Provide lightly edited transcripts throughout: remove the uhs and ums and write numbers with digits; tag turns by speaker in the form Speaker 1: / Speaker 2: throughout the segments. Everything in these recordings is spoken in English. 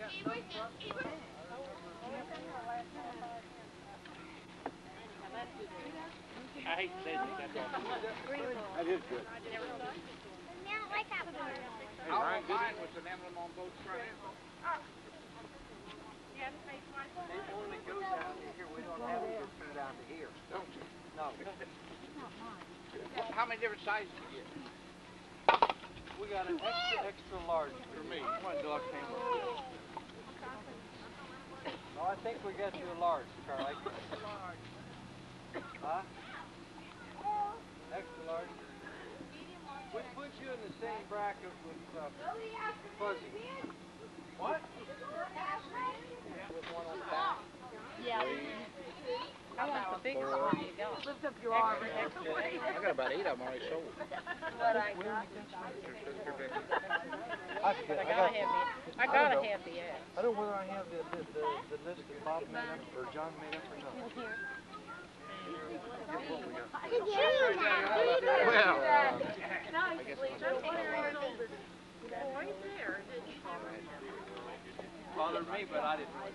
Speaker 1: I hate to say this, that is good. Ryan Gooding was an emblem on both fronts.
Speaker 2: It only goes down to here. We don't have it go down to here.
Speaker 1: Don't you?
Speaker 2: No.
Speaker 1: How many different sizes do you get?
Speaker 2: We got an extra large for me.
Speaker 1: One dog camera.
Speaker 2: No, I think we got you a large, Charlie. Huh? Extra large. We put you in the same bracket with Fuzzy. What? With one on the back.
Speaker 3: Yeah. I want the bigger one you got. Lift up your arm.
Speaker 1: I got about 8 of them already sold.
Speaker 3: What I got. I gotta have the ass.
Speaker 2: I don't know whether I have the list that Bob made up or John made up or not.
Speaker 1: Well,
Speaker 3: I guess
Speaker 2: Bothered me, but I didn't mind.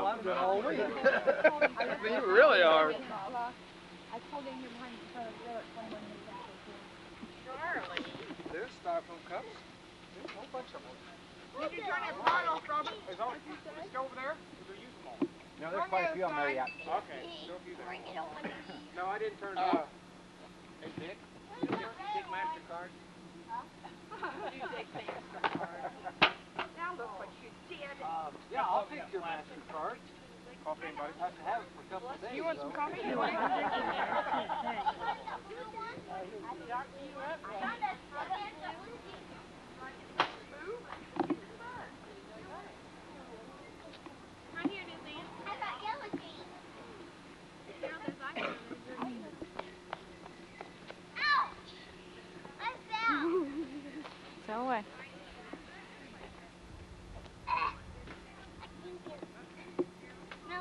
Speaker 2: I'm doing all week.
Speaker 1: You really are.
Speaker 4: I told him you're behind the front of the door at 21 minutes after.
Speaker 3: Charlie.
Speaker 2: There's styrofoam cups. There's a whole bunch of them.
Speaker 1: Did you turn that pot off, Robert? Is all still over there? Or do you use them all?
Speaker 5: No, there's quite a few on there yet.
Speaker 1: Okay, still a few there.
Speaker 2: No, I didn't turn it off.
Speaker 1: Hey, Dick? Dick MasterCard?
Speaker 3: Now look what you did.
Speaker 2: Yeah, I'll take your MasterCard.
Speaker 1: Coffee, anybody?
Speaker 2: I have to have it for a couple of days.
Speaker 3: You want some coffee?
Speaker 4: You want
Speaker 3: Right here, Newsy.
Speaker 4: I got yellow tea. Ouch! I fell.
Speaker 3: So away.
Speaker 4: No,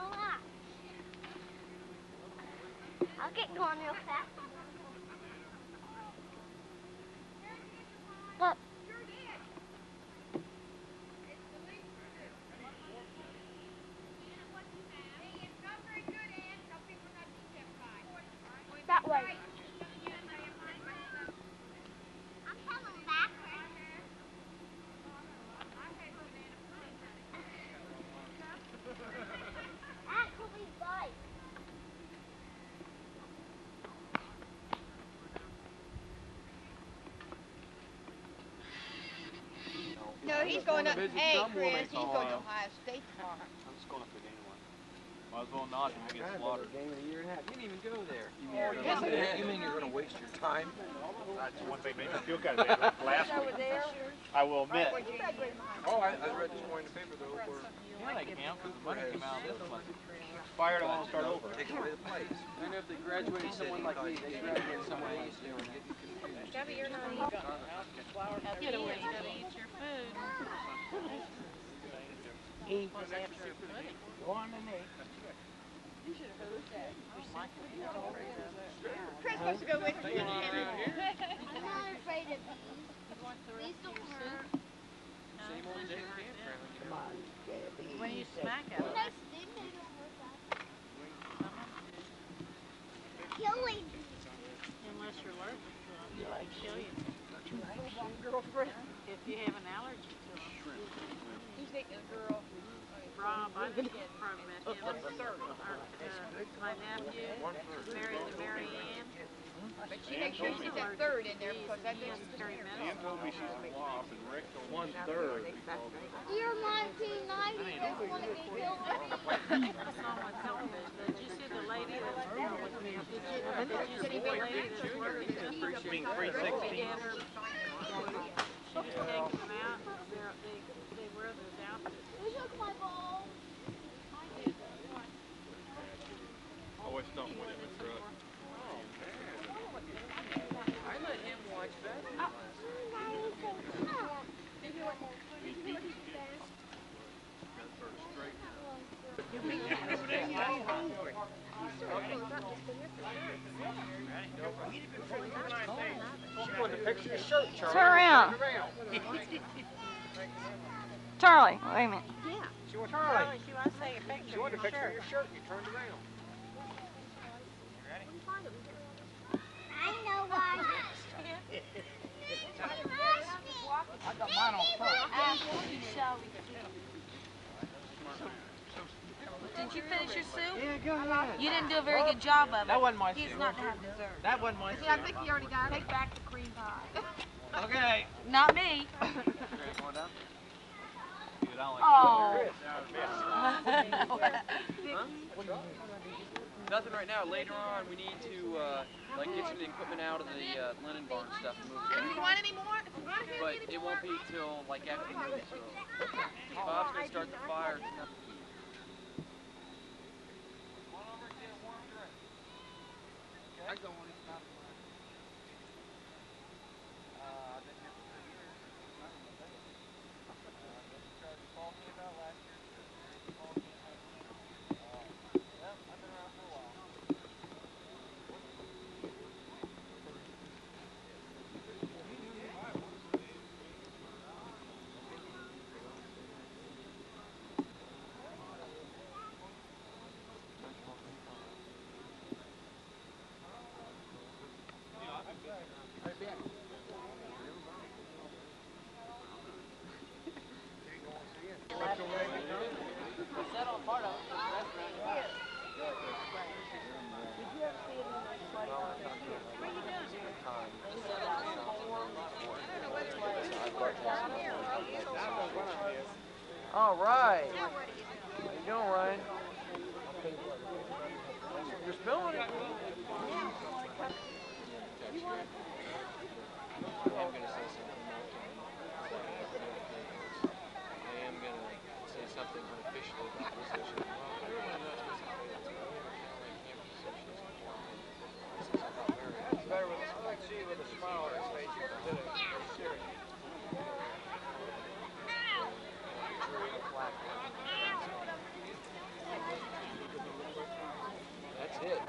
Speaker 4: I'll get going real fast. Look. That way. I'm coming backwards. Actually, bike.
Speaker 6: No, he's going to, hey Chris, he's going to Ohio State tomorrow.
Speaker 2: I'm just going up to game one. Might as well not if you get slaughtered.
Speaker 5: Game of the year and a half. You didn't even go there.
Speaker 2: You mean you're going to waste your time?
Speaker 1: That's one thing made me feel kind of bad. Last week, I will admit.
Speaker 5: Oh, I read this morning in the paper though.
Speaker 2: Yeah, they can, because the money came out this month.
Speaker 1: Fired, I want to start over.
Speaker 5: Take away the place.
Speaker 2: And if they graduated someone like me, they graduated someone else, they were getting confused.
Speaker 3: Debbie, you're not eating. Get away. You gotta eat your food.
Speaker 5: Eat.
Speaker 3: What's after your pudding?
Speaker 5: Go on and eat.
Speaker 6: Chris wants to go with you.
Speaker 4: I'm not afraid of these. These don't hurt.
Speaker 2: Same old Dick campground.
Speaker 5: Come on, Debbie.
Speaker 3: When you smack at
Speaker 4: When
Speaker 3: it.
Speaker 4: I sting, they don't hurt that. Killing.
Speaker 3: Unless you're allergic to them, they might kill you.
Speaker 6: Girlfriend.
Speaker 3: If you have an allergy to them.
Speaker 6: He's dating a girl.
Speaker 3: Rob, I did get from him. My nephew married to Mary Ann.
Speaker 6: But she makes sure she's at third in there because that
Speaker 3: He has
Speaker 6: is
Speaker 3: Terry
Speaker 1: Dan
Speaker 3: Meadows.
Speaker 1: told me she's a wop and Rick told me
Speaker 5: 1/3.
Speaker 4: Year 1990, they want to be killed.
Speaker 3: Someone told me, did you see the lady that's there with me? Did you see the lady that's working with me?
Speaker 1: being 316.
Speaker 3: She just takes them out. They wear those outfits.
Speaker 4: Who took my ball?
Speaker 1: Always something with him in truck.
Speaker 2: I let him watch that.
Speaker 1: Charlie.
Speaker 4: Turn around. Charlie, wait a minute.
Speaker 1: She wants
Speaker 3: Charlie, she wants to take a picture.
Speaker 1: She wanted a picture of your shirt. You turned around.
Speaker 6: I know why.
Speaker 1: I got mine on front.
Speaker 3: Did you finish your soup?
Speaker 2: Yeah, go ahead.
Speaker 3: You didn't do a very good job of it.
Speaker 2: That wasn't my
Speaker 3: He's
Speaker 2: soup.
Speaker 3: not to have dessert.
Speaker 2: That wasn't my
Speaker 4: Yeah, I think you already got it. Take back the cream pie.
Speaker 2: Okay.
Speaker 3: Not me.
Speaker 4: Oh.
Speaker 5: Nothing right now. Later on, we need to like get some of the equipment out of the linen barn stuff and move it.
Speaker 6: You want any more?
Speaker 5: But it won't be till like afternoon. So Bob's gonna start the fire.
Speaker 1: I go on it.
Speaker 2: All right. How you doing, Ryan? You're spilling it.
Speaker 5: I am gonna say something unofficially about this issue.
Speaker 2: It's better with I can see with a smile on his face. He did it. Serious.
Speaker 5: That's it.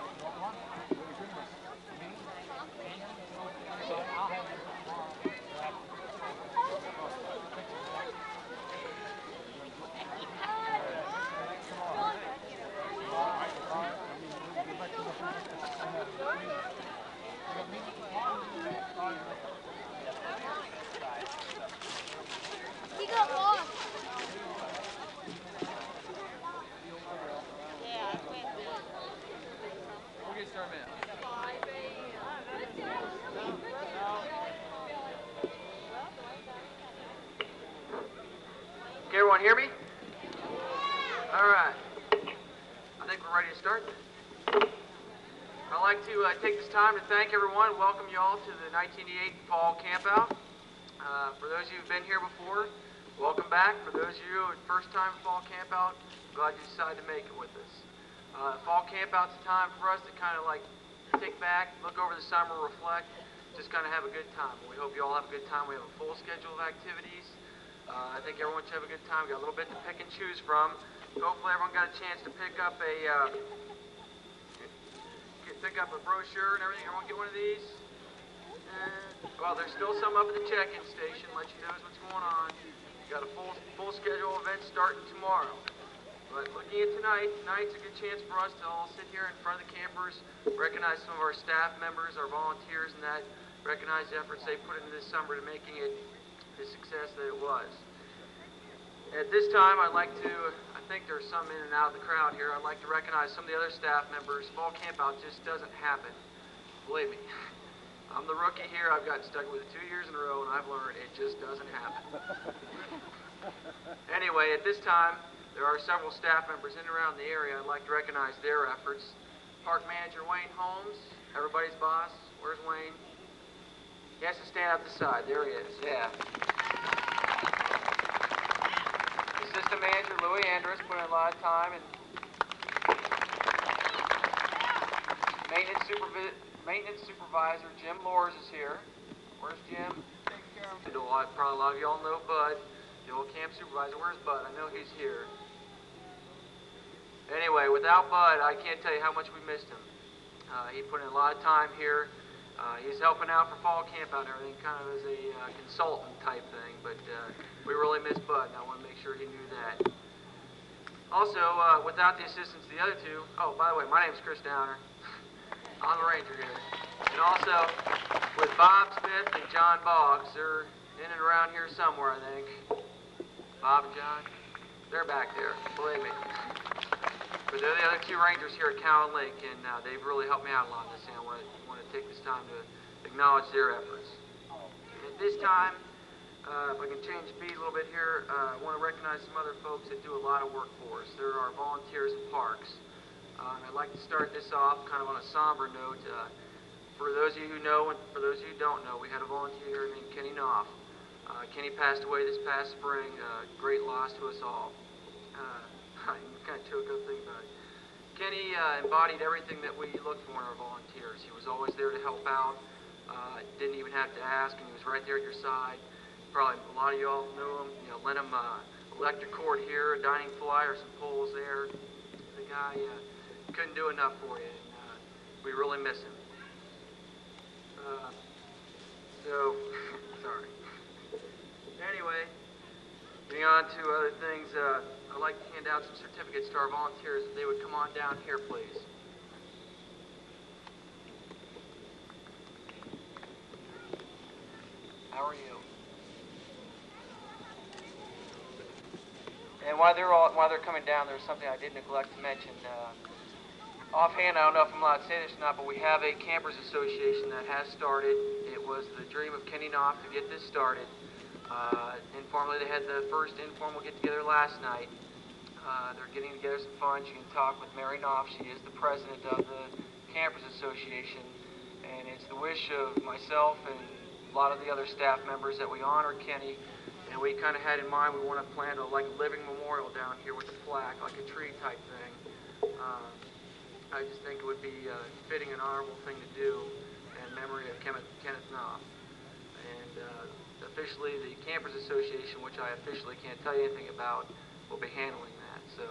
Speaker 6: He got lost.
Speaker 5: We'll get started now.
Speaker 2: Can everyone hear me? All right. I think we're ready to start. I'd like to take this time to thank everyone and welcome you all to the 1988 Fall Campout. For those of you who've been here before, welcome back. For those of you who are first time Fall Campout, glad you decided to make it with us. Fall Campout's a time for us to kind of like kick back, look over the summer, reflect, just kind of have a good time. We hope you all have a good time. We have a full schedule of activities. I think everyone should have a good time. We got a little bit to pick and choose from. Hopefully everyone got a chance to pick up a brochure and everything. Everyone get one of these? Well, there's still some up at the check-in station. Let you know what's going on. You got a full schedule of events starting tomorrow. But looking at tonight's a good chance for us to all sit here in front of the campers, recognize some of our staff members, our volunteers, and that recognize the efforts they put into this summer to making it the success that it was. At this time, I'd like to, I think there's some in and out of the crowd here, I'd like to recognize some of the other staff members. Fall Campout just doesn't happen. Believe me. I'm the rookie here. I've gotten stuck with it 2 years in a row, and I've learned it just doesn't happen. Anyway, at this time, there are several staff members in and around the area. I'd like to recognize their efforts. Park Manager Wayne Holmes, everybody's boss. Where's Wayne? He has to stand up the side. There he is. Yeah. Assistant Manager Louis Andrus put in a lot of time, and Maintenance Supervisor Jim Lors is here. Where's Jim? Probably a lot of y'all know Bud, the old camp supervisor. Where's Bud? I know he's here. Anyway, without Bud, I can't tell you how much we missed him. He put in a lot of time here. He's helping out for fall camp out and everything, kind of as a consultant type thing, but we really miss Bud, and I want to make sure he knew that. Also, without the assistance of the other two, oh, by the way, my name's Chris Downer. I'm the ranger here. And also, with Bob Smith and John Boggs, they're in and around here somewhere, I think. Bob and John, they're back there, believe me. But they're the other two rangers here at Cowan Lake, and they've really helped me out a lot in this, and I want to take this time to acknowledge their efforts. At this time, if I can change speed a little bit here, I want to recognize some other folks that do a lot of work for us. There are volunteers in parks. I'd like to start this off kind of on a somber note. For those of you who know and for those of you who don't know, we had a volunteer named Kenny Knopf. Kenny passed away this past spring, great loss to us all. I kind of choke up thinking about it. Kenny embodied everything that we look for in our volunteers. He was always there to help out, didn't even have to ask, and he was right there at your side. Probably a lot of y'all knew him, lent him electric cord here, a dining fly, or some poles there. The guy couldn't do enough for you, and we really miss him. Sorry. Anyway, getting on to other things, I'd like to hand out some certificates to our volunteers. If they would come on down here, please. How are you? And while they're coming down, there's something I did neglect to mention. Offhand, I don't know if I'm allowed to say this or not, but we have a campers association that has started. It was the dream of Kenny Knopf to get this started. Informally, they had the first informal get-together last night. They're getting together some funds. You can talk with Mary Knopf. She is the president of the Campers Association. And it's the wish of myself and a lot of the other staff members that we honor Kenny. And we kind of had in mind we want to plan a living memorial down here with a plaque, like a tree type thing. I just think it would be fitting and honorable thing to do in memory of Kenneth Knopf. And officially, the Campers Association, which I officially can't tell you anything about, will be handling that. So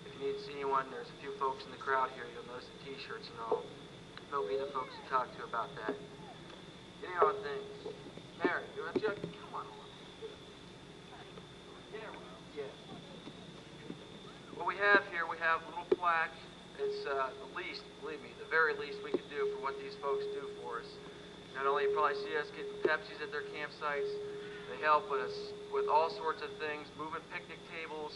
Speaker 2: if you need to see anyone, there's a few folks in the crowd here. You'll notice the T-shirts and all. They'll be the folks to talk to about that. Getting on things. Mary, you want to check? Come on. Yeah. What we have here, we have a little plaque. It's the least, believe me, the very least we can do for what these folks do for us. Not only you probably see us getting Pepsis at their campsites, they help us with all sorts of things, moving picnic tables,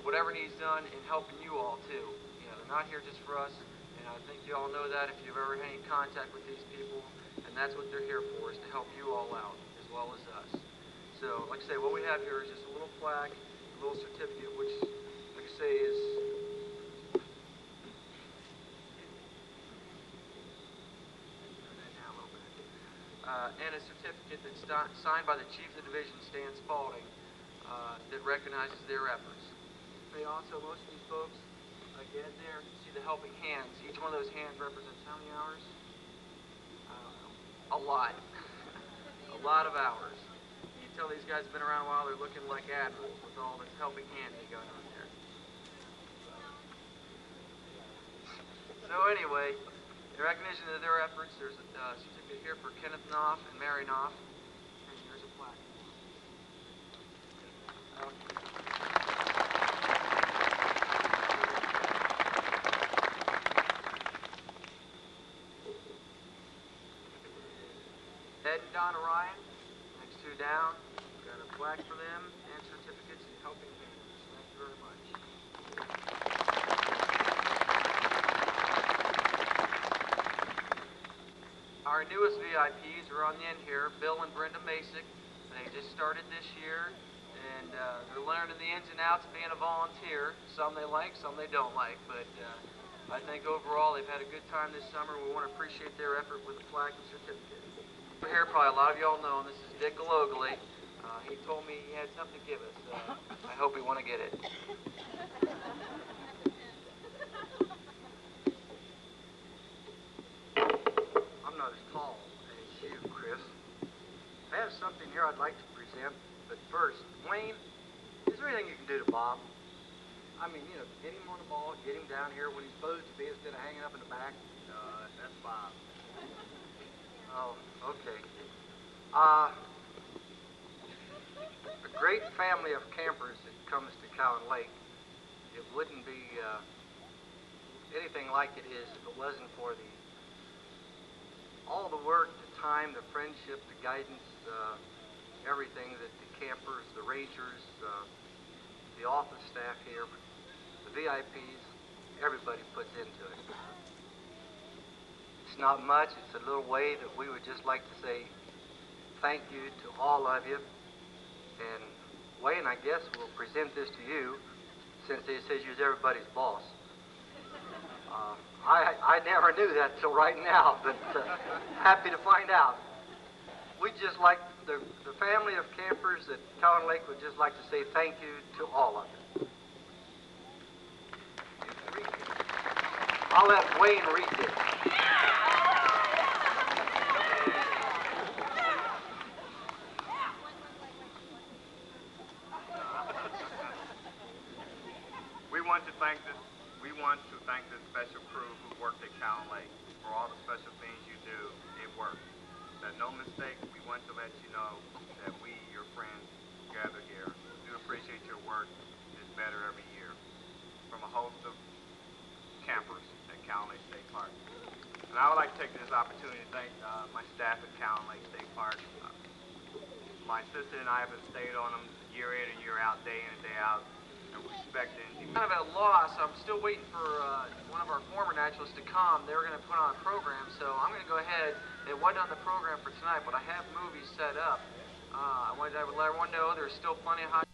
Speaker 2: whatever needs done, and helping you all too. They're not here just for us, and I think you all know that if you've ever had any contact with these people, and that's what they're here for, is to help you all out as well as us. So, like I say, what we have here is just a little plaque, a little certificate, which, like I say, is and a certificate that's signed by the Chief of the Division, Stan Spalding, that recognizes their efforts. They also, most of these folks, get there, you see the helping hands. Each one of those hands represents how many hours? I don't know. A lot. A lot of hours. You can tell these guys have been around a while, they're looking like admirals with all this helping hand they got on there. So anyway, in recognition of their efforts, there's a certificate here for Kenneth Knopf and Mary Knopf. And here's a plaque. Ed and Donna Ryan, next two down. We've got a plaque for them and certificates and helping hands. Thank you very much. Our newest VIPs are on the end here, Bill and Brenda Masick. They just started this year, and they're learning the ins and outs of being a volunteer. Some they like, some they don't like, but I think overall they've had a good time this summer. We want to appreciate their effort with a plaque and certificate. Here, probably a lot of y'all know him. This is Dick Galogly. He told me he had something to give us. I hope we want to get it.
Speaker 7: I'm not as tall as you, Chris. I have something here I'd like to present, but first, Wayne, is there anything you can do to Bob? I mean, get him on the ball, get him down here when he's supposed to be instead of hanging up in the back. That's Bob. Oh, okay. A great family of campers that comes to Cowan Lake. It wouldn't be anything like it is if it wasn't for all the work, the time, the friendship, the guidance, everything that the campers, the rangers, the office staff here, the VIPs, everybody puts into it. It's not much. It's a little way that we would just like to say thank you to all of you. And Wayne, I guess, will present this to you since he says you're everybody's boss. I never knew that till right now, but happy to find out. We just like the family of campers at Cowan Lake would just like to say thank you to all of you. I'll let Wayne read this.
Speaker 1: We want to thank this special crew who worked at Cowan Lake for all the special things you do. It works. That no mistake, we want to let you know that we, your friends, gather here. Do appreciate your work. It's better every year. From a host of campers at Cowan Lake State Park. And I would like to take this opportunity to thank my staff at Cowan Lake State Park. My sister and I have stayed on them year in and year out, day in and day out.
Speaker 2: Kind of at a loss. I'm still waiting for one of our former naturalists to come. They were going to put on a program, so I'm going to go ahead. It wasn't on the program for tonight, but I have movies set up. I wanted to let everyone know there's still plenty of hot